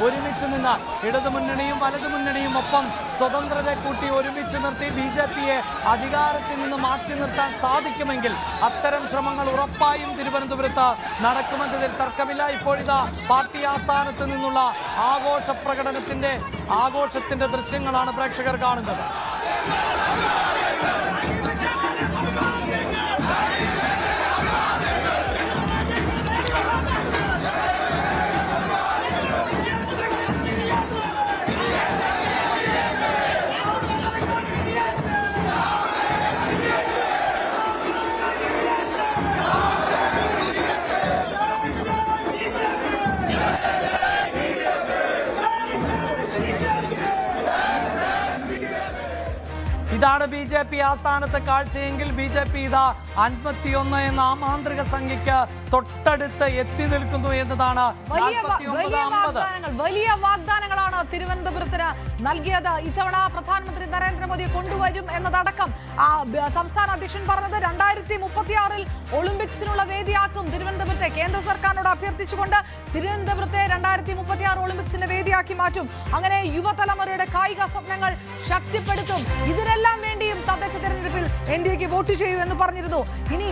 ഒരുമിച്ച് നിന്ന് ഇടതുമുന്നണിയും വലതുമുന്നണിയും ഒപ്പം സ്വതന്ത്രരെ കൂട്ടി ഒരുമിച്ച് നിർത്തി BJPയെ അധികാരത്തിൽ നിന്ന് മാറ്റി നിർത്താൻ സാധിക്കുമെങ്കിൽ അത്തരം ശ്രമങ്ങൾ ഉറപ്പായും തിരുവനന്തപുരത്ത് നടക്കുമെന്നതിൽ തർക്കമില്ല. ഇപ്പോഴിതാ പാർട്ടി ആസ്ഥാനത്ത് നിന്നുള്ള ആഘോഷത്തിന്റെ ദൃശ്യങ്ങളാണ് പ്രേക്ഷകർ കാണുന്നത്. ഇതാണ് BJP ആസ്ഥാനത്തെ കാഴ്ചയെങ്കിൽ BJP ഇതാ 51 എന്ന ആമാന്ത്രിക സംഖ്യയ്ക്ക് തൊട്ടടുത്ത് എത്തി നിൽക്കുന്നു എന്നതാണ്. വലിയ വാഗ്ദാനങ്ങളാണ് തിരുവനന്തപുരത്തിന് നൽകിയത്. ഇത്തവണ പ്രധാനമന്ത്രി നരേന്ദ്രമോദിയെ കൊണ്ടുവരും എന്നതടക്കം സംസ്ഥാന അധ്യക്ഷൻ പറഞ്ഞത് 2036 ഒളിമ്പിക്സിനുള്ള വേദിയാക്കും തിരുവനന്തപുരത്തെ. കേന്ദ്ര സർക്കാരിനോട് അഭ്യർത്ഥിച്ചുകൊണ്ട് തിരുവനന്തപുരത്തെ 2036 ഒളിമ്പിക്സിന്റെ വേദിയാക്കി മാറ്റും. അങ്ങനെ യുവതലമുറയുടെ കായിക സ്വപ്നങ്ങൾ ശക്തിപ്പെടുത്തും. ഇതിനെല്ലാം വേണ്ടിയും തദ്ദേശ തെരഞ്ഞെടുപ്പിൽ NDAക്ക് വോട്ട് ചെയ്യൂ എന്ന് പറഞ്ഞിരുന്നു. ഇനി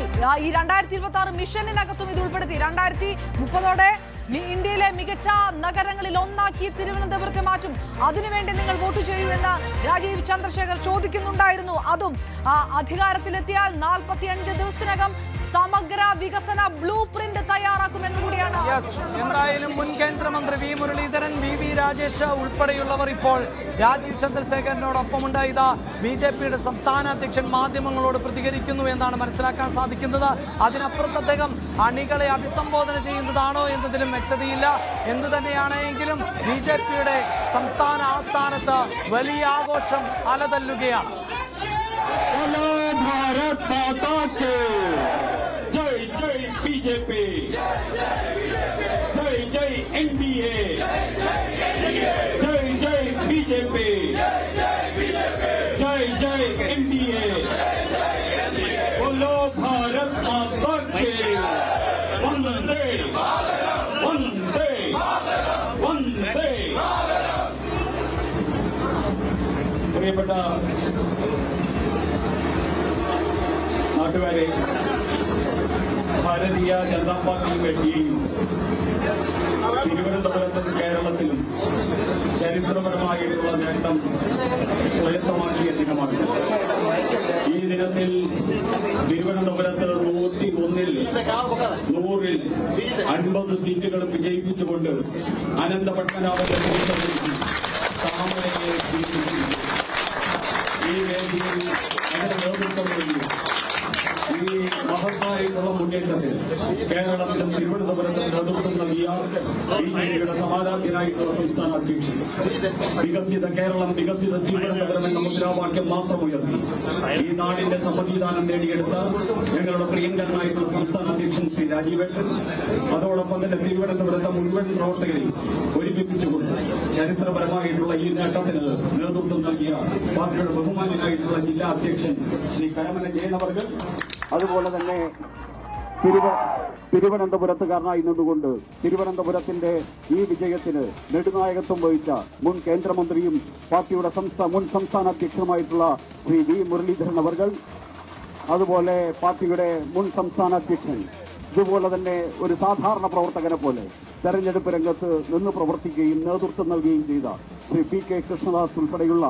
ഈ 2026 മിഷനിനകത്തും ഇത് ഉൾപ്പെടുത്തി 2030 ഇന്ത്യയിലെ മികച്ച നഗരങ്ങളിൽ ഒന്നാക്കി തിരുവനന്തപുരത്തെ മാറ്റും. അതിനുവേണ്ടി നിങ്ങൾ വോട്ട് ചെയ്യൂ എന്ന് രാജീവ് ചന്ദ്രശേഖർ ചോദിക്കുന്നുണ്ടായിരുന്നു. അതും അധികാരത്തിലെത്തിയാൽ 45 ദിവസത്തിനകം സമഗ്ര വികസന ബ്ലൂ പ്രിന്റ് തയ്യാറാക്കുമെന്ന് കൂടിയാണ്. എന്തായാലും മുൻ കേന്ദ്രമന്ത്രി V മുരളീധരൻ, VV രാജേഷ് ഉൾപ്പെടെയുള്ളവർ ഇപ്പോൾ രാജീവ് ചന്ദ്രശേഖരനോടൊപ്പമുണ്ട്. ഇതാ BJPയുടെ സംസ്ഥാന അധ്യക്ഷൻ മാധ്യമങ്ങളോട് പ്രതികരിക്കുന്നു എന്നാണ് മനസ്സിലാക്കാൻ സാധിക്കുന്നത്. അതിനപ്പുറത്ത് അദ്ദേഹം അണികളെ അഭിസംബോധന ചെയ്യുന്നതാണോ എന്നതിലും വ്യക്തതയില്ല. എന്തു തന്നെയാണെങ്കിലും BJPയുടെ സംസ്ഥാന ആസ്ഥാനത്ത് വലിയ ആഘോഷം അലതല്ലുകയാണ്. BJP, जय जय NDA, जय जय BJP, जय जय NDA, बोलो भारत माता के वंदे वंदे वंदे. പ്രിയപ്പെട്ട നാട്ടുകാരെ, ഭാരതീയ ജനതാ പാർട്ടിയും NDAയും തിരുവനന്തപുരത്തും കേരളത്തിലും ചരിത്രപരമായിട്ടുള്ള നേട്ടം സ്വായത്തമാക്കിയ ദിനമാണ്. ഈ ദിനത്തിൽ തിരുവനന്തപുരത്ത് 101-ൽ 100-ൽ 50 സീറ്റുകളും വിജയിപ്പിച്ചുകൊണ്ട് അനന്തപത്മനാഭന്റെ താമരയെ ഈ വേദിയിൽ അതിന്റെ നേതൃത്വം നൽകി ഈ മഹത്തായിട്ടുള്ള മുന്നേറ്റത്തിൽ കേരളത്തിലും തിരുവനന്തപുരത്തും നേതൃത്വം നൽകിയ BJPയുടെ സമാരാധ്യനായിട്ടുള്ള സംസ്ഥാന അധ്യക്ഷൻ വികസിത കേരളം വികസിത തിരുവനന്തപുരം എന്ന മുദ്രാവാക്യം മാത്രം ഉയർത്തി ഈ നാടിന്റെ സമ്മതിദാനം നേടിയെടുത്ത ഞങ്ങളുടെ പ്രിയങ്കരനായിട്ടുള്ള സംസ്ഥാന അധ്യക്ഷൻ ശ്രീ രാജീവേട്ടൻ, അതോടൊപ്പം തന്നെ തിരുവനന്തപുരത്തെ മുഴുവൻ പ്രവർത്തകരെയും ഒരുമിപ്പിച്ചുകൊണ്ട് ചരിത്രപരമായിട്ടുള്ള ഈ നേട്ടത്തിന് നേതൃത്വം നൽകിയ പാർട്ടിയുടെ ബഹുമാന്യനായിട്ടുള്ള ജില്ലാ അധ്യക്ഷൻ ശ്രീ കരമന ജയനവർഗൻ, അതുപോലെ തന്നെ തിരുവനന്തപുരത്തുകാരനായി നിന്നുകൊണ്ട് തിരുവനന്തപുരത്തിന്റെ ഈ വിജയത്തിന് നെടുനായകത്വം വഹിച്ച മുൻ കേന്ദ്രമന്ത്രിയും പാർട്ടിയുടെ മുൻ സംസ്ഥാന അധ്യക്ഷനുമായിട്ടുള്ള ശ്രീ V മുരളീധരൻ അവർകൾ, അതുപോലെ പാർട്ടിയുടെ മുൻ സംസ്ഥാന അധ്യക്ഷൻ, ഇതുപോലെ തന്നെ ഒരു സാധാരണ പ്രവർത്തകനെ പോലെ തെരഞ്ഞെടുപ്പ് രംഗത്ത് നിന്ന് പ്രവർത്തിക്കുകയും നേതൃത്വം നൽകുകയും ചെയ്ത ശ്രീ PK കൃഷ്ണദാസ് ഉൾപ്പെടെയുള്ള,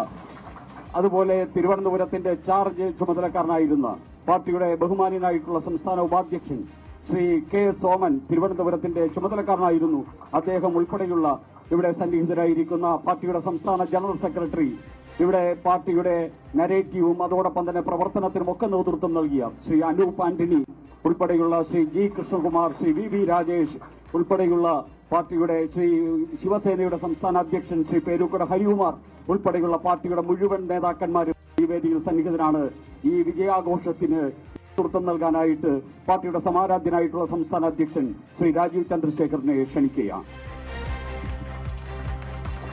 അതുപോലെ തിരുവനന്തപുരത്തിന്റെ ചാർജ് ചുമതലക്കാരനായിരുന്ന പാർട്ടിയുടെ ബഹുമാന്യനായിട്ടുള്ള സംസ്ഥാന ഉപാധ്യക്ഷൻ ശ്രീ KS സോമൻ തിരുവനന്തപുരത്തിന്റെ ചുമതലക്കാരനായിരുന്നു. അദ്ദേഹം ഉൾപ്പെടെയുള്ള ഇവിടെ സന്നിഹിതരായിരിക്കുന്ന പാർട്ടിയുടെ സംസ്ഥാന ജനറൽ സെക്രട്ടറി, ഇവിടെ പാർട്ടിയുടെ നരേറ്റീവും അതോടൊപ്പം തന്നെ പ്രവർത്തനത്തിനുമൊക്കെ നേതൃത്വം നൽകിയ ശ്രീ അനൂപ് ആന്റണി ഉൾപ്പെടെയുള്ള ശ്രീ G കൃഷ്ണകുമാർ, ശ്രീ VV രാജേഷ് ഉൾപ്പെടെയുള്ള പാർട്ടിയുടെ ശിവസേനയുടെ സംസ്ഥാന അധ്യക്ഷൻ ശ്രീ പേരൂക്കട ഹരികുമാർ ഉൾപ്പെടെയുള്ള പാർട്ടിയുടെ മുഴുവൻ നേതാക്കന്മാരും ഈ വേദിയിൽ സന്നിഹിതരാണ്. ഈ വിജയാഘോഷത്തിന് നേതൃത്വം നൽകാനായിട്ട് പാർട്ടിയുടെ സമാരാധ്യനായിട്ടുള്ള സംസ്ഥാന അധ്യക്ഷൻ ശ്രീ രാജീവ് ചന്ദ്രശേഖറിനെ ക്ഷണിക്കുകയാണ്.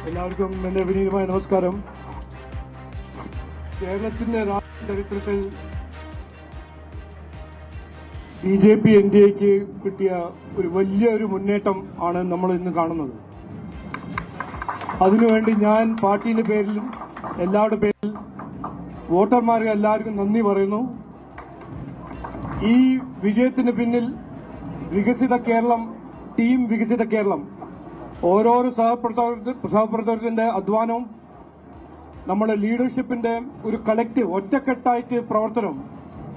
എല്ലാവർക്കും എന്റെ വിനീതമായ നമസ്കാരം. കേരളത്തിന്റെ രാഷ്ട്രീയ ചരിത്രത്തിൽ BJP NDAക്ക് കിട്ടിയ ഒരു വലിയൊരു മുന്നേറ്റം ആണ് നമ്മൾ ഇന്ന് കാണുന്നത്. അതിനുവേണ്ടി ഞാൻ പാർട്ടിയുടെ പേരിലും എല്ലാവരുടെ പേരിൽ വോട്ടർമാർക്ക് എല്ലാവർക്കും നന്ദി പറയുന്നു. ഈ വിജയത്തിന് പിന്നിൽ വികസിത കേരളം ടീം വികസിത കേരളം ഓരോരോ സഹപ്രവർത്തകരുടെ അധ്വാനവും നമ്മുടെ ലീഡർഷിപ്പിന്റെ ഒരു കളക്റ്റീവ് ഒറ്റക്കെട്ടായിട്ട് പ്രവർത്തനം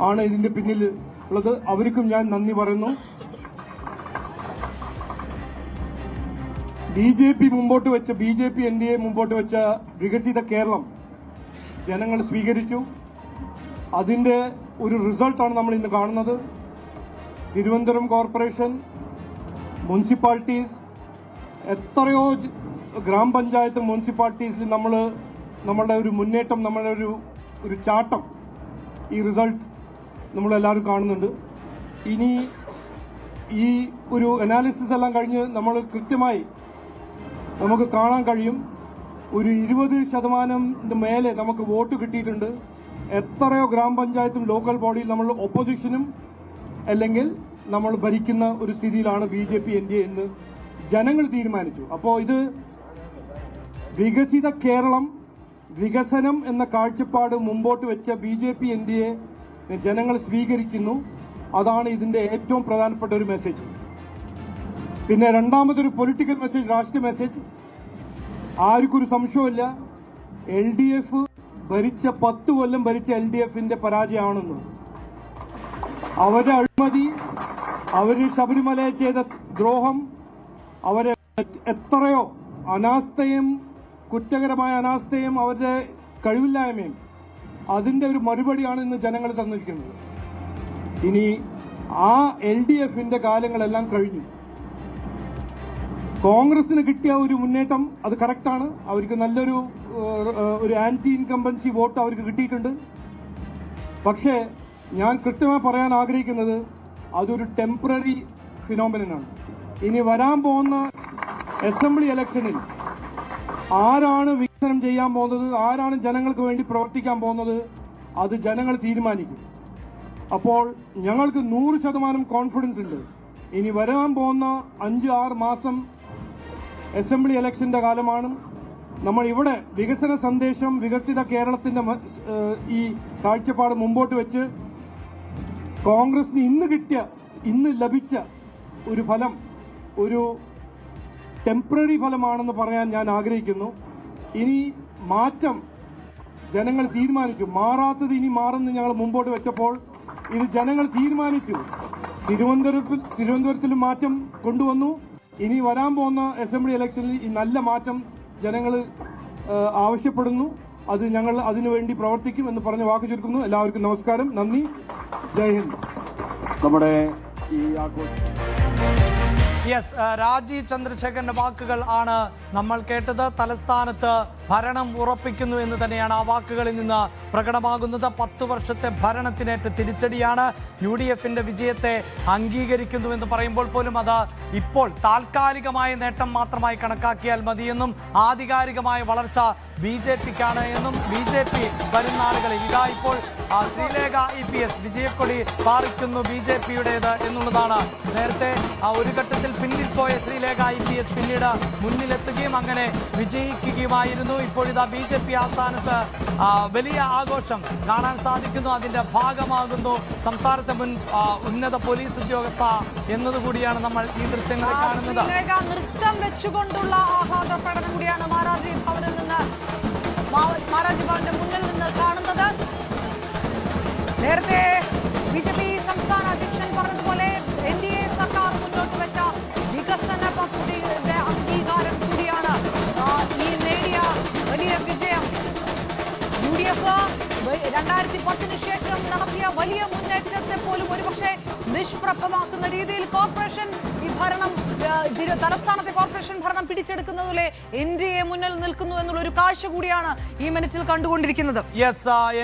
ആണ് ഇതിന്റെ പിന്നിൽ ഉള്ളത്. അവർക്കും ഞാൻ നന്ദി പറയുന്നു. ബിജെപി NDA മുമ്പോട്ട് വെച്ച വികസിത കേരളം ജനങ്ങൾ സ്വീകരിച്ചു. അതിന്റെ ഒരു റിസൾട്ടാണ് നമ്മൾ ഇന്ന് കാണുന്നത്. തിരുവനന്തപുരം കോർപ്പറേഷൻ, മുനിസിപ്പാലിറ്റീസ്, എത്രയോ ഗ്രാമപഞ്ചായത്ത് മുനിസിപ്പാലിറ്റീസിൽ നമ്മളുടെ ഒരു മുന്നേറ്റം, നമ്മളുടെ ഒരു ചാട്ടം, ഈ റിസൾട്ട് നമ്മളെല്ലാവരും കാണുന്നുണ്ട്. ഇനി ഈ ഒരു അനാലിസിസ് എല്ലാം കഴിഞ്ഞ് നമ്മൾ കൃത്യമായി നമുക്ക് കാണാൻ കഴിയും, ഒരു 20% മേലെ നമുക്ക് വോട്ട് കിട്ടിയിട്ടുണ്ട്. എത്രയോ ഗ്രാമപഞ്ചായത്തും ലോക്കൽ ബോഡിയിൽ നമ്മൾ ഒപ്പോസിഷനും അല്ലെങ്കിൽ നമ്മൾ ഭരിക്കുന്ന ഒരു സ്ഥിതിയിലാണ് BJP NDA എന്ന് ജനങ്ങൾ തീരുമാനിച്ചു. അപ്പോൾ ഇത് വികസിത കേരളം, വികസനം എന്ന കാഴ്ചപ്പാട് മുമ്പോട്ട് വെച്ച BJP NDA ജനങ്ങൾ സ്വീകരിക്കുന്നു. അതാണ് ഇതിന്റെ ഏറ്റവും പ്രധാനപ്പെട്ട ഒരു മെസ്സേജ്. പിന്നെ രണ്ടാമതൊരു പൊളിറ്റിക്കൽ മെസ്സേജ്, രാഷ്ട്രീയ മെസ്സേജ്. ആർക്കൊരു സംശയമില്ല, LDF ഭരിച്ച 10 കൊല്ലം ഭരിച്ച LDFന്റെ പരാജയമാണെന്ന്. അവരുടെ അഴിമതി, അവര് ശബരിമലയെ ചെയ്ത ദ്രോഹം, അവരെ എത്രയോ അനാസ്ഥയും കുറ്റകരമായ അനാസ്ഥയും അവരുടെ കഴിവില്ലായ്മയും, അതിന്റെ ഒരു മറുപടിയാണ് ഇന്ന് ജനങ്ങൾ തന്നിരിക്കുന്നത്. ഇനി ആ LDFന്റെ കാലങ്ങളെല്ലാം കഴിഞ്ഞു. കോൺഗ്രസിന് കിട്ടിയ ഒരു മുന്നേറ്റം അത് കറക്റ്റാണ്. അവർക്ക് നല്ലൊരു ആന്റി ഇൻകംബൻസി വോട്ട് അവർക്ക് കിട്ടിയിട്ടുണ്ട്. പക്ഷേ ഞാൻ കൃത്യമായി പറയാൻ ആഗ്രഹിക്കുന്നത് അതൊരു ടെമ്പററി ഫിനോമിനനാണ്. ഇനി വരാൻ പോകുന്ന അസംബ്ലി ഇലക്ഷനിൽ ആരാണ് വികസനം ചെയ്യാൻ പോകുന്നത്, ആരാണ് ജനങ്ങൾക്ക് വേണ്ടി പ്രവർത്തിക്കാൻ പോകുന്നത്, അത് ജനങ്ങൾ തീരുമാനിക്കും. അപ്പോൾ ഞങ്ങൾക്ക് 100% കോൺഫിഡൻസ് ഉണ്ട്. ഇനി വരാൻ പോകുന്ന 5-6 മാസം അസംബ്ലി ഇലക്ഷന്റെ കാലമാണ്. നമ്മൾ ഇവിടെ വികസന സന്ദേശം, വികസിത കേരളത്തിന്റെ ഈ കാഴ്ചപ്പാട് മുമ്പോട്ട് വെച്ച് കോൺഗ്രസിന് ഇന്ന് ലഭിച്ച ഒരു ഫലം ഒരു ടെമ്പററി ഫലമാണെന്ന് പറയാൻ ഞാൻ ആഗ്രഹിക്കുന്നു. ഇനി മാറ്റം ജനങ്ങൾ തീരുമാനിച്ചു. മാറാത്തത് ഇനി മാറുമെന്ന് ഞങ്ങൾ മുമ്പോട്ട് വെച്ചപ്പോൾ ഇത് ജനങ്ങൾ തീരുമാനിച്ചു. തിരുവനന്തപുരത്തിലും മാറ്റം കൊണ്ടുവന്നു. ഇനി വരാൻ പോകുന്ന അസംബ്ലി ഇലക്ഷനിൽ ഈ നല്ല മാറ്റം ജനങ്ങൾ ആവശ്യപ്പെടുന്നു. അത് ഞങ്ങൾ അതിനുവേണ്ടി പ്രവർത്തിക്കും എന്ന് പറഞ്ഞ് വാക്ക് ചുരുക്കുന്നു. എല്ലാവർക്കും നമസ്കാരം, നന്ദി, ജയ് ഹിന്ദ്. നമ്മുടെ ഈ ആഘോഷം രാജീവ് ചന്ദ്രശേഖരന്റെ വാക്കുകൾ ആണ് നമ്മൾ കേട്ടത്. തലസ്ഥാനത്ത് ഭരണം ഉറപ്പിക്കുന്നു എന്ന് തന്നെയാണ് ആ വാക്കുകളിൽ നിന്ന് പ്രകടമാകുന്നത്. 10 വർഷത്തെ ഭരണത്തിനേറ്റ തിരിച്ചടിയാണ്. UDFന്റെ വിജയത്തെ അംഗീകരിക്കുന്നുവെന്ന് പറയുമ്പോൾ പോലും അത് ഇപ്പോൾ താൽക്കാലികമായ നേട്ടം മാത്രമായി കണക്കാക്കിയാൽ മതിയെന്നും ആധികാരികമായ വളർച്ച BJPക്കാണ് എന്നും BJP വരുന്ന നാളുകളിൽ ഇതാ ഇപ്പോൾ ശ്രീലേഖ EPS വിജയക്കൊടി പാറിക്കുന്നു BJPയുടേത് എന്നുള്ളതാണ്. നേരത്തെ ഒരു ഘട്ടത്തിൽ പിന്നിൽ പോയ ശ്രീലേഖ EPS പിന്നീട് മുന്നിലെത്തുകയും അങ്ങനെ വിജയിക്കുകയുമായിരുന്നു. ഇപ്പോഴിതാ BJP ആസ്ഥാനത്ത് വലിയ ആഘോഷം കാണാൻ സാധിക്കുന്നു. അതിന്റെ ഭാഗമാകുന്നു സംസ്ഥാനത്തെ മുൻ ഉന്നത പോലീസ് ഉദ്യോഗസ്ഥ എന്നതുകൂടിയാണ് നമ്മൾ ഈ ദൃശ്യങ്ങളിൽ കാണുന്നത്. നൃത്തം വെച്ചുകൊണ്ടുള്ള ആഹ്ലാദ പ്രകടനം കൂടിയാണ് മാരാർജി ഭവന്റെ മുന്നിൽ നിന്ന് കാണുന്നത്. നേരത്തെ BJP സംസ്ഥാന അധ്യക്ഷൻ പറഞ്ഞതുപോലെ NDA സർക്കാർ മുന്നോട്ട് വെച്ച വികസന പദ്ധതിയുടെ അംഗീകാരം കൂടിയാണ് ഈ നേടിയ വലിയ വിജയം. UDF 2010 ശേഷം നടത്തിയ വലിയ മുന്നേറ്റത്തെ പോലും ഒരുപക്ഷെ നിഷ്പ്രഭമാക്കുന്ന രീതിയിൽ കോർപ്പറേഷൻ ഈ ഭരണം, തലസ്ഥാനത്തെ കോർപ്പറേഷൻ ഭരണം പിടിച്ചെടുക്കുന്നതിലെ NDA മുന്നിൽ നിൽക്കുന്നു എന്നുള്ള ഒരു കാഴ്ച കൂടിയാണ് ഈ മിനിറ്റിൽ കണ്ടുകൊണ്ടിരിക്കുന്നത്.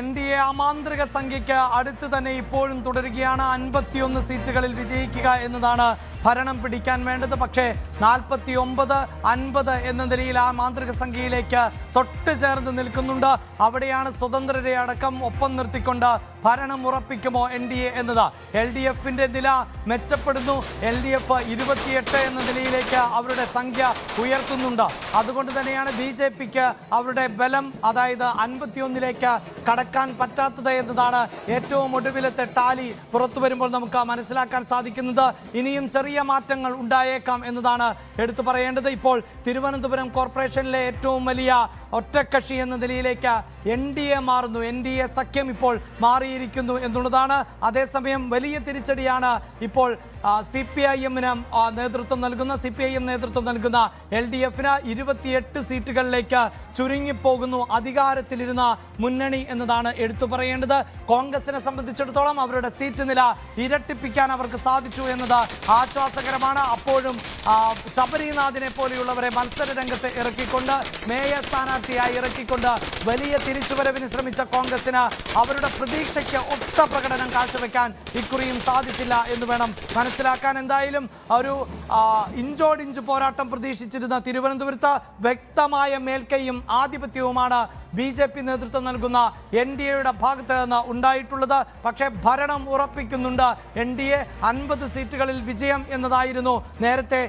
NDA അമാന്ത്രിക സംഖ്യയ്ക്ക് അടുത്ത് തന്നെ ഇപ്പോഴും തുടരുകയാണ്. 51 സീറ്റുകളിൽ വിജയിക്കുക എന്നതാണ് ഭരണം പിടിക്കാൻ വേണ്ടത്. പക്ഷേ 49-50 എന്ന നിലയിൽ ആ മാന്ത്രിക സംഖ്യയിലേക്ക് തൊട്ട് ചേർന്ന് നിൽക്കുന്നുണ്ട്. അവിടെയാണ് സ്വതന്ത്രരെ അടക്കം ഒപ്പം നിർത്തിക്കൊണ്ട് ഭരണം ഉറപ്പിക്കുമോ NDA എന്നത്. LDFന്റെ നില മെച്ചപ്പെടുന്നു. LDF 28 എന്ന നിലയിലേക്ക് അവരുടെ സംഖ്യ ഉയർത്തുന്നുണ്ട്. അതുകൊണ്ട് തന്നെയാണ് BJPക്ക് അവരുടെ ബലം, അതായത് 51ലേക്ക് കടക്കാൻ പറ്റാത്തത് എന്നതാണ് ഏറ്റവും ഒടുവിലത്തെ ടാലി പുറത്തു വരുമ്പോൾ നമുക്ക് മനസ്സിലാക്കാൻ സാധിക്കുന്നത്. ഇനിയും ചെറിയ മാറ്റങ്ങൾ ഉണ്ടായേക്കാം എന്നതാണ് എടുത്തു പറയേണ്ടത്. ഇപ്പോൾ തിരുവനന്തപുരം കോർപ്പറേഷനിലെ ഏറ്റവും വലിയ ഒറ്റക്കക്ഷി എന്ന നിലയിലേക്ക് NDA മാറുന്നു. NDA സഖ്യം ഇപ്പോൾ മാറിയിരിക്കുന്നു എന്നുള്ളതാണ്. അതേസമയം വലിയ തിരിച്ചടിയാണ് ഇപ്പോൾ CPIM നേതൃത്വം നൽകുന്ന LDFന് 28 സീറ്റുകളിലേക്ക് ചുരുങ്ങിപ്പോകുന്നു അധികാരത്തിലിരുന്ന മുന്നണി എന്നതാണ് എടുത്തു പറയേണ്ടത്. കോൺഗ്രസിനെ സംബന്ധിച്ചിടത്തോളം അവരുടെ സീറ്റ് നില ഇരട്ടിപ്പിക്കാൻ അവർക്ക് സാധിച്ചു എന്നത് ആശ്വാസകരമാണ്. അപ്പോഴും ശബരിനാഥിനെ പോലെയുള്ളവരെ മത്സര രംഗത്ത് ഇറക്കിക്കൊണ്ട്, മേയർ സ്ഥാനാർത്ഥിയായി ഇറക്കിക്കൊണ്ട് വലിയ തിരിച്ചുവരവിന് ശ്രമിച്ച കോൺഗ്രസിന് അവരുടെ പ്രതീക്ഷയ്ക്ക് ഒത്ത പ്രകടനം കാഴ്ചവെക്കാൻ ഇക്കുറിയും സാധിച്ചില്ല എന്ന് വേണം മനസ്സിലാക്കാൻ. എന്തായാലും ഒരു ഇഞ്ചോടിഞ്ച് പോരാട്ടം പ്രതീക്ഷിച്ചിരുന്ന തിരുവനന്തപുരത്ത് വ്യക്തമായ മേൽക്കൈയും ആധിപത്യവുമാണ് BJP നേതൃത്വം നൽകുന്ന NDAയുടെ ഭാഗത്ത് നിന്ന് ഉണ്ടായിട്ടുള്ളത്. പക്ഷേ ഭരണം ഉറപ്പിക്കുന്നുണ്ട് NDA. 50 സീറ്റുകളിൽ വിജയം എന്നതായിരുന്നു നേരത്തെ